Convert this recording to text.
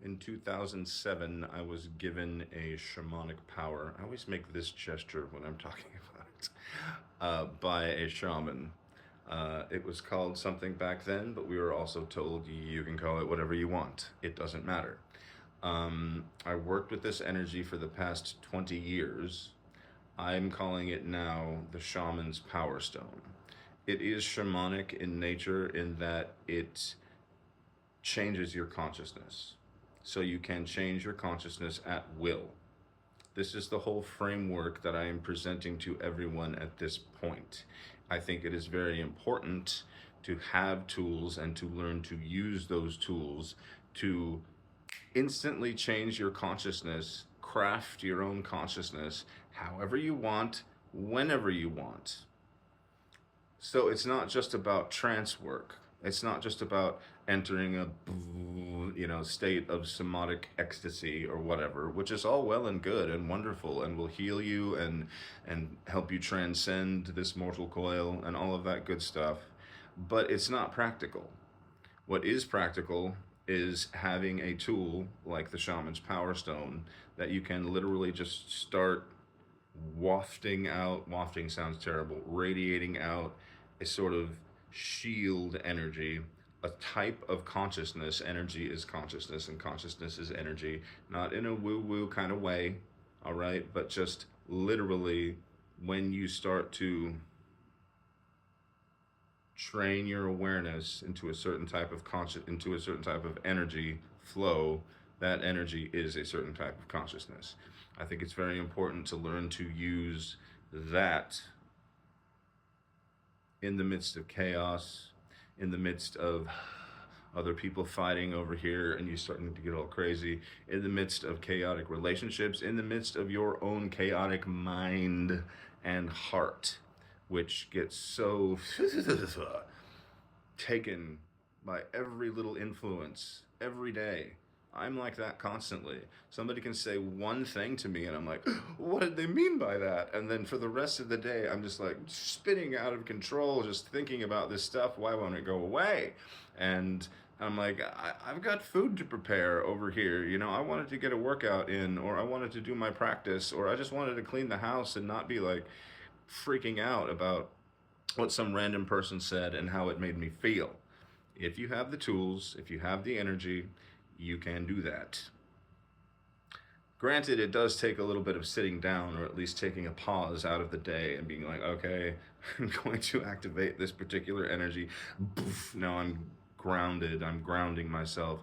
In 2007, I was given a shamanic power. I always make this gesture when I'm talking about it, by a shaman. It was called something back then, but we were also told you can call it whatever you want. It doesn't matter. I worked with this energy for the past 20 years. I'm calling it now the shaman's power stone. It is shamanic in nature in that it changes your consciousness. So you can change your consciousness at will. This is the whole framework that I am presenting to everyone at this point. I think it is very important to have tools and to learn to use those tools to instantly change your consciousness, craft your own consciousness however you want, whenever you want. So it's not just about trance work. It's not just about entering a state of somatic ecstasy or whatever, which is all well and good and wonderful and will heal you and help you transcend this mortal coil and all of that good stuff. But it's not practical. What is practical is having a tool like the shaman's power stone that you can literally just start wafting out. Wafting sounds terrible. Radiating out a sort of shield energy, a type of consciousness. Energy is consciousness, and consciousness is energy. Not in a woo-woo kind of way, all right? But just literally, when you start to train your awareness into a certain type of into a certain type of energy flow, that energy is a certain type of consciousness. I think it's very important to learn to use that in the midst of chaos, in the midst of other people fighting over here and you starting to get all crazy, in the midst of chaotic relationships, in the midst of your own chaotic mind and heart, which gets so taken by every little influence every day. I'm like that constantly. Somebody can say one thing to me and I'm like, what did they mean by that? And then for the rest of the day, I'm just like spinning out of control, just thinking about this stuff. Why won't it go away? And I'm like, I've got food to prepare over here. I wanted to get a workout in, or I wanted to do my practice, or I just wanted to clean the house and not be like freaking out about what some random person said and how it made me feel. If you have the tools, if you have the energy, you can do that. Granted, it does take a little bit of sitting down, or at least taking a pause out of the day and being like, okay, I'm going to activate this particular energy. Now I'm grounded, I'm grounding myself.